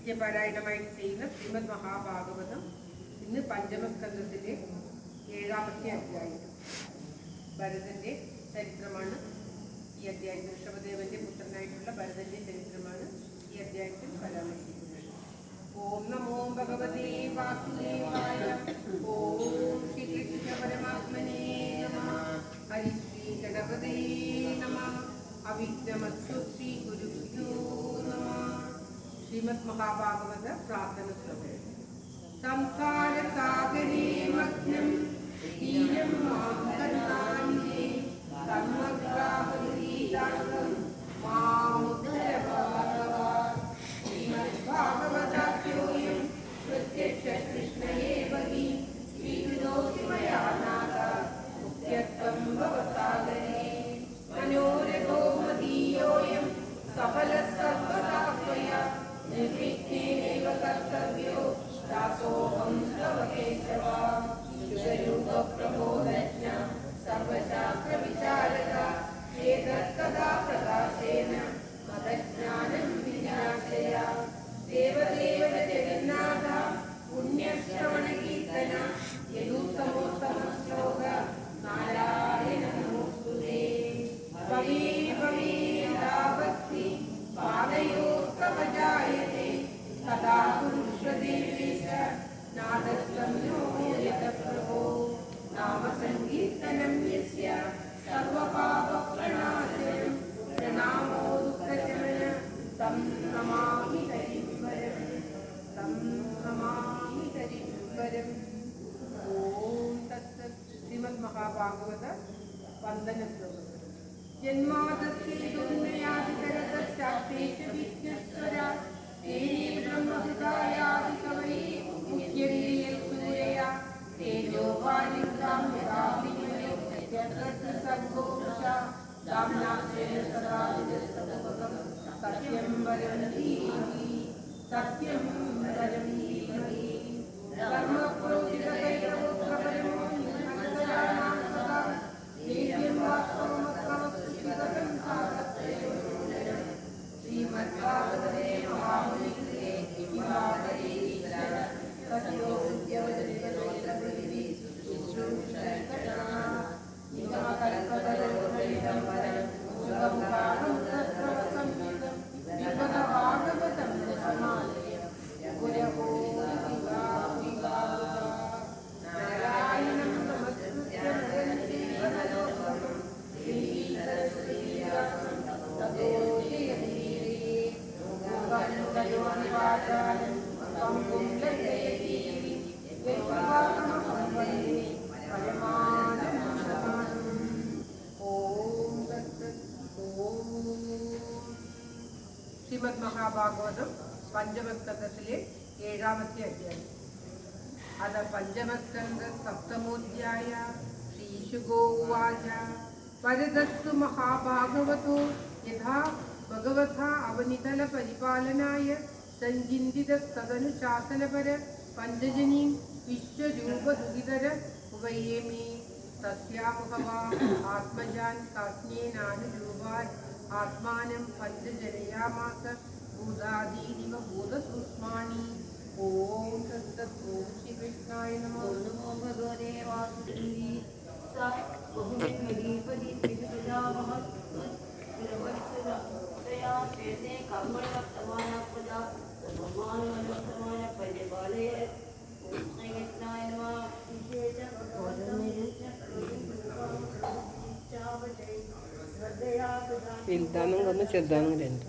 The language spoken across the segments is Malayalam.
നിത്യപാരായണമായിട്ട് ചെയ്യുന്ന ശ്രീമദ് മഹാഭാഗവതം ഇന്ന് പഞ്ചമസ്കന്ധത്തിലെ 7ാമത്തെ അധ്യായം. ഭരതന്റെ ചരിത്രമാണ് ഈ അധ്യായത്തിൽ. ഋഷഭദേവന്റെ പുത്രനായിട്ടുള്ള ഭരതന്റെ ചരിത്രമാണ് ഈ അധ്യായത്തിൽ പരാമർശിക്കുന്നത്. ഓം നമോ ഭഗവതേ വാസുദേവായ. ഓം ശ്രീകൃഷ്ണ പരമാത്മനേ നമഃ. ഹരി ശ്രീ ഗണപതേ നമഃ. അവിഘ്നമസ്തു ശ്രീ ഗുരുഭ്യോ നമഃ. ശ്രീമദ് മഹാഭാഗവത പ്രാർത്ഥന ശ്ലോകം. സംസാര സാഗരേ മഗ്നം ദീനം മാം കരുണാനിധേ കർമ്മഗ്രാഹഗീതാംഗം മാമുദ്ധര ഭഗവാൻ. ശ്രീമദ് ഭാഗവതാഖ്യോയം പ്രത്യക്ഷ കൃഷ്ണ ഏവ ഹി ശ്രീവിദോസി മയാ നാഥ മുഖ്യത്വം ഭവസാഗരേ. മനോരഥോ മദീയോയം സഫല സർവദാ ത്വയാ നിർവിഘ്നേനൈവ കർത്തവ്യോ ദാസോഹം തവ കേശവ. ശുഭരൂപ പ്രബോധജ്ഞ സർവശാസ്ത്ര വിചാരക ഏതത്കഥാ പ്രകാശേന മതജ്ഞാനം വിനാശയ. ദേവദേവ ജഗന്നാഥ പുണ്യശ്രവണ കീർത്തന യദുത്തമോത്തമ ശ്ലോക നാരായണ നമോസ്തുതേ. ഭവേ ഭവേ ഭക്തി പാദയോസ്തവ ജായത്തെ തഥാ പുരുഷദേവേശ നാദസ്വം യോയത പ്രഭോ. നാമസങ്കീർത്തനം യസ്യ സർവപാപപ്രണാശനം പ്രണാമോ ദുഃഖശമന തം നമാമി ഹരിവരം. തം നമാമി ഹരിവരം. ഓം തത്സത്. ശ്രീമദ് മഹാഭാഗവത വന്ദന ശ്ലോകം. ജന്മാദസ്യേതുന്നയാദികരതശാസ്ത്രേഷ വിഘ്നസ്വരാ തേനേ ബ്രഹ്മഹൃദായാദികവൈ മുഖ്യന്തിയസൂരയാ തേജോവാരികാം യഥാ വിനിമയോ യത്ര സർവോഷാ ദാമ്നാശ്രേയ സദാ വിജസ്തവകം. സത്യം വരം ധീമഹി സത്യം വരം ധീമഹി. കർമ്മപ്രോചിതകൈതവോ പ്രപരമോ അനന്തരാണാം സദാ ദേവ്യം വാസ്തവമത്വമസ്തുതികതം താതത്രയോനരം. ശ്രീമദ്ഭാഗവതേ മഹാമുനികൃതേ കിംവാദരേ ഈശ്വര സത്യോ വിദ്യവദരിതനോതപൃഥിവി ശുശ്രൂഷകരണ നിഗമകൽപ്പതരോധരിതം വരം സുഖമുഖാഹം തത്രവസംയുതം വിപദഭാഗവതം രസമാലയം ഗുരവോ നാരായണം നമസ്കൃത്യ നരം ചൈവ നരോത്തമം ദേവീ സരസ്വതീ വ്യാസം തതോ ജയമുദീരയേ. മൂകാംബുജയോനിവാചാരം വമ്പും ലംഘയതി യദ്വാതമഹം വന്ദേ പരമാനന്ദമാധവം. ഓം തത്സത്. ഓം. ശ്രീമദ് മഹാഭാഗവതം പഞ്ചമസ്കന്ധത്തിലെ 7ാമത്തെ അധ്യായം. അത പഞ്ചമസ്കന്ധ സപ്തമോധ്യായ. ശ്രീശുകോ ഉവാച. വരദസ്തു മഹാഭാഗവതോ യഥാ ഭഗവതാ അവനിതല പരിപാലനായ സഞ്ചിന്തിതസ്തദനുശാസനപര പഞ്ചജനീം വിശ്വരൂപദുഹിതര ഉപയേമി. തസ്യാമുഹവാ ആത്മജാൻ കാജ്ഞേനാനുരൂപാൻ ആത്മാനം പഞ്ചജനയാമാസ ഭൂതാദീനിവ ഭൂതസൂക്ഷ്മാണി. ഓം തത്സത്. ഓം ശ്രീകൃഷ്ണായ നമഃ. നമോ ഭഗവതേ വാസുദേവി സ ബഹുമതീപതി ത്രിജഗതാമഹത്വ ശേഷേ കർമ്മവർത്തമാന പ്രജാ സമാനവർത്തമാന പരിപാലയ. ഓം ശ്രീകൃഷ്ണായ നമഃ. വിശേഷ വലുതാനും ഒന്ന് ചെറുതാനും രണ്ട്.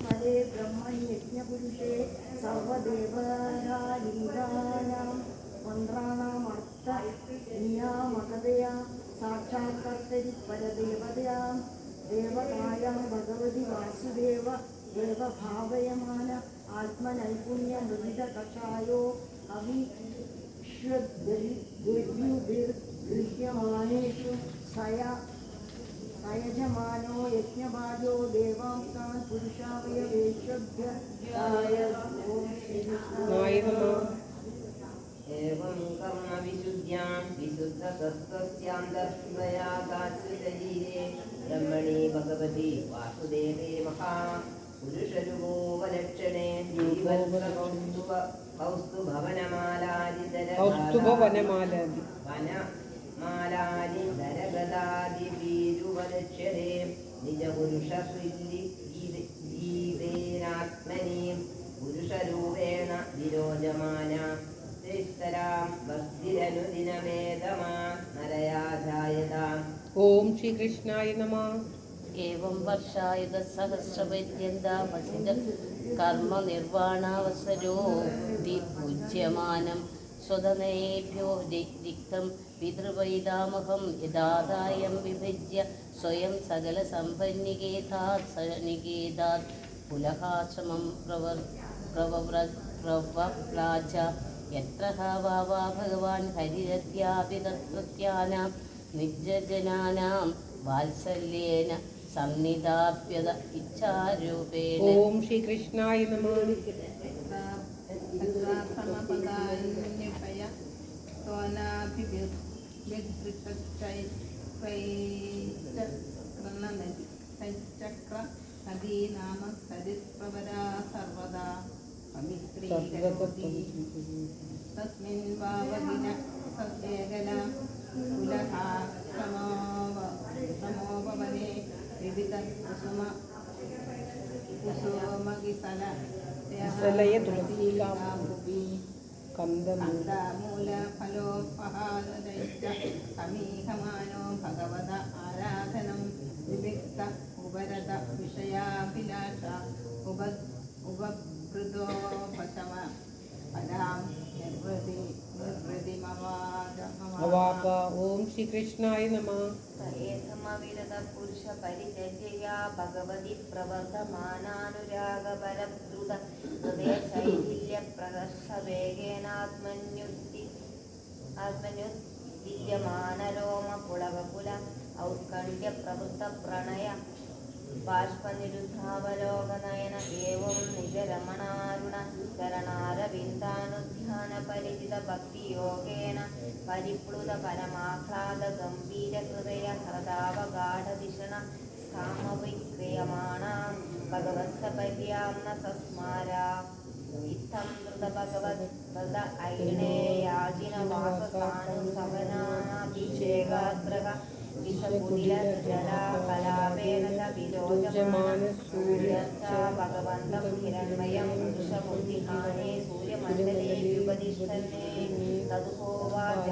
ഫലേ ബ്രഹ്മണ്യജ്ഞപുരുഷേ സർവദേവലിംഗാനാം മന്ത്രാണാമർത്ഥ നിയാമകതയാ സാക്ഷാത്കർത്തരി പരദേവതയാം ദേവതായാം ഭഗവതി വാസുദേവ ദേവഭാവയമാന ആത്മനൈപുണ്യ മൃദിത കഷായോ അവിശ്വദ്ഗൃഹ്യമാനേഷു സയ അയജമാനോ യജ്ഞഭാജോ ദേവാംസാൻ പുരുഷാവയവേശ്വഭ്യായ ഓം ശ്രീകൃഷ്ണായ നമഃ. एवं कर्मविशुद्ध्यां विशुद्धसत्त्वस्यान्तर्हृदयाकास्य शरीरे ब्रह्मणि भगवति वासुदेवे महापुरुषरूपोपलक्षणे वनमालादिधरगदादिवीरुपलक्ष्यते निजपुरुषगीतेनात्मनि पुरुषरूपेण विरोजमान ഓം ശ്രീകൃഷ്ണായ നമഃ. एवं वर्षायुध सहस्रपर्यन्तामसिद कर्म निर्वाणावसरो विपूज्यमानं स्वदनेभ्यो दिक्तं पितृवैदामहं यदादायं विभज्य स्वयं सकलसम्पन्निकेतात् सनिकेतात् पुलहाश्रमं प्रवव्राज यत्र वा भगवान् हरिरत्यापि तत्त्वत्यानां निजजनानां वात्सल्येन संनिधाप्यत इच्छारूपेण. ഓം ശ്രീകൃഷ്ണായ നമഃ. നദീനാമ സരിത്പ്രവരാ സർവദാ തസ്മിൻ വാവദിന സേകല കുലഹാമോപവനെ വിവിധ കുസുമകിസല കന്ദമൂല ഫലോപഹാരൈശ്ച സമീഹമാനോ ഭഗവത ആരാധനം വിവിക്ത ഉപരത വിഷയാഭിലാഷ ഉപഭൃതോപശമ ഫലാം അവാപ. ഓം ശ്രീകൃഷ്ണായ നമഃ. ഏകമവിരത പുരുഷ പരിചര്യയാ ഭഗവതി പ്രവർത്തമാനാനുരാഗപരദ്രുത ഹൃദയ ശൈഥില്യ പ്രകർഷവേഗേനാത്മന്യുദ്യമാനരോമ പുളവകുല ഔത്കണ്ഠ്യ പ്രവൃത്ത പ്രണയ ബാഷ്പനിരുദ്ധാവലോകനയന ഏവം നിജരമണാരുണ ചരണാരവിന്ദാനുധ്യാന പരിചിത ഭക്തിയോഗേന പരിപ്ലുത പരമാഹ്ലാദ ഗംഭീര ഹൃദയ ഹൃദാവഗാഠധിഷണ കാമവിക്രിയമാണാം ഭഗവത്സപര്യാംന സസ്മാര ഇത്തം ധൃത ഭഗവത് ഹൃദ ഐണേയാജിന വാസസാനുസവനാഭിഷേകാദ്രക വിസകുതിരജലാകലാപേന ച വിരോചമാന സൂര്യർച്ച ഭഗവന്തം ഹിരണ്മയം പുരുഷബുദ്ധിഹാനേ സൂര്യമണ്ഡലേ വ്യുപതിഷ്ഠന്നേ തതുഹോവാച.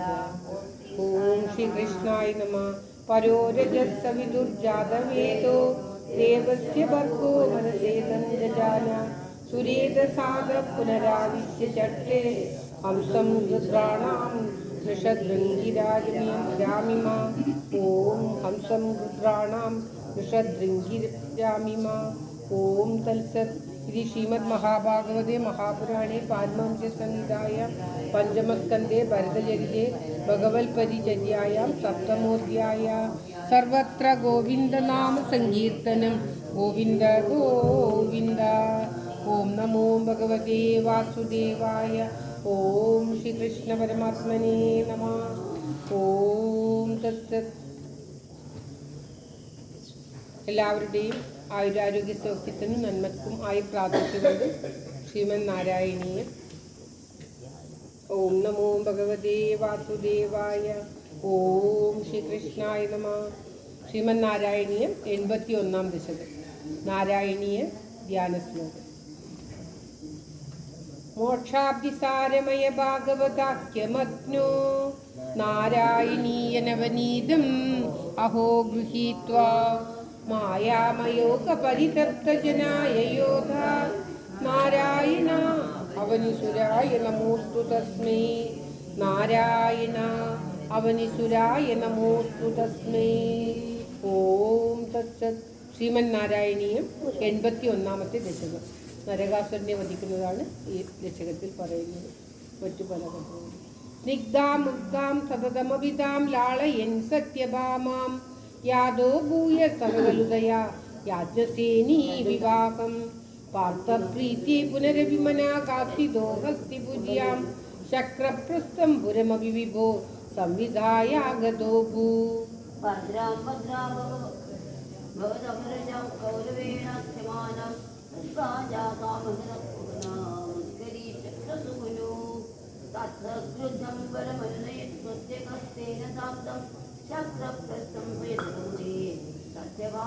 ഓം ശ്രീകൃഷ്ണായ നമഃ. പരോ രജസ്സവിദുർജാതവേദോ ദേവസ്യ ഭർഗോ മനസേതം ജജാന സുരേതസാദ പുനരാവിശ്യ ചട്ടേ ഹംസം രുദ്രാണാം ഋഷദൃംഗിരാമിമ. ഓം ഹംസം രുദ്രാണാം ഋഷദൃംഗിരാമിമ. ഓം തത്സത്. ഇത് ശ്രീമദ് മഹാഭാഗവതേ മഹാപുരാണേ പാരമഹംസ്യ സംഹിതായാം പഞ്ചമസ്കന്ധേ ഭരതചരിതേ ഭഗവത്പരിചര്യായാം സപ്തമോധ്യായാം സർവത്ര ഗോവിന്ദനാമ സങ്കീർത്തനം. ഗോവിന്ദ ഗോവിന്ദ. ഓം നമോ ഭഗവതേ വാസുദേവായ. ഓം ശ്രീകൃഷ്ണ പരമാത്മനേ നമഃ. ഓം തത്സത്. എല്ലാവരുടെയും ആയുരാരോഗ്യ സൗഖ്യത്തിനും നന്മക്കും ആയി പ്രാർത്ഥിച്ചുകൊണ്ട് ശ്രീമൻ നാരായണീയം. ഓം നമോ ഭഗവതേ വാസുദേവായ. ഓം ശ്രീകൃഷ്ണായ നമഃ. ശ്രീമൻ നാരായണീയം 81-ാം ദശകം. നാരായണീയ ധ്യാന ശ്ലോകം. മോക്ഷാബ്ദിസാരമയ ഭാഗവതാഖ്യമഗ്നോ നാരായണീയ നവനീതം അഹോ ഗൃഹീത്വാ മായാമയോഗപരിതപ്തജനായ യോധാ നാരായണ അവനിസുരായ നമോസ്തു തസ്മൈ. നാരായണ അവനിസുരായ നമോസ്തു തസ്മൈ. ഓം തത്സത്. ശ്രീമൻ നാരായണീയം 81-ാമത്തെ ദശകം. നരകാസുരനെ വധിക്കുന്നതാണ് ഈ ദശകത്തിൽ പറയുന്നത്. മറ്റു പല കഥകളും. നിഗ്ധാം മുഗ്ധാം സതതമഭിതാം ലാളയൻ സത്യഭാമാം യാദോ ഭൂയ സകലുദയാ യാജ്ഞസേനീ വിവാഹം പാർത്ഥപ്രീതി പുനരഭിമനാ കാത്തിദോ ഹസ്തി പൂജ്യാം ശക്രപ്രസ്ഥം പുരമഭി വിഭോ സംവിധായാഗതോ ഭൂ ഭദ്രാം ഭദ്രാം ഭവതമൃജം കൗരവേണാസ്യമാനം മുസ്കരീശുനു തത്സകൃതം ബലമനുനയസ്വസ്യ കസ്തേന സാബ്ദം ശക്രപ്രസ്ഥം സത്യഭാ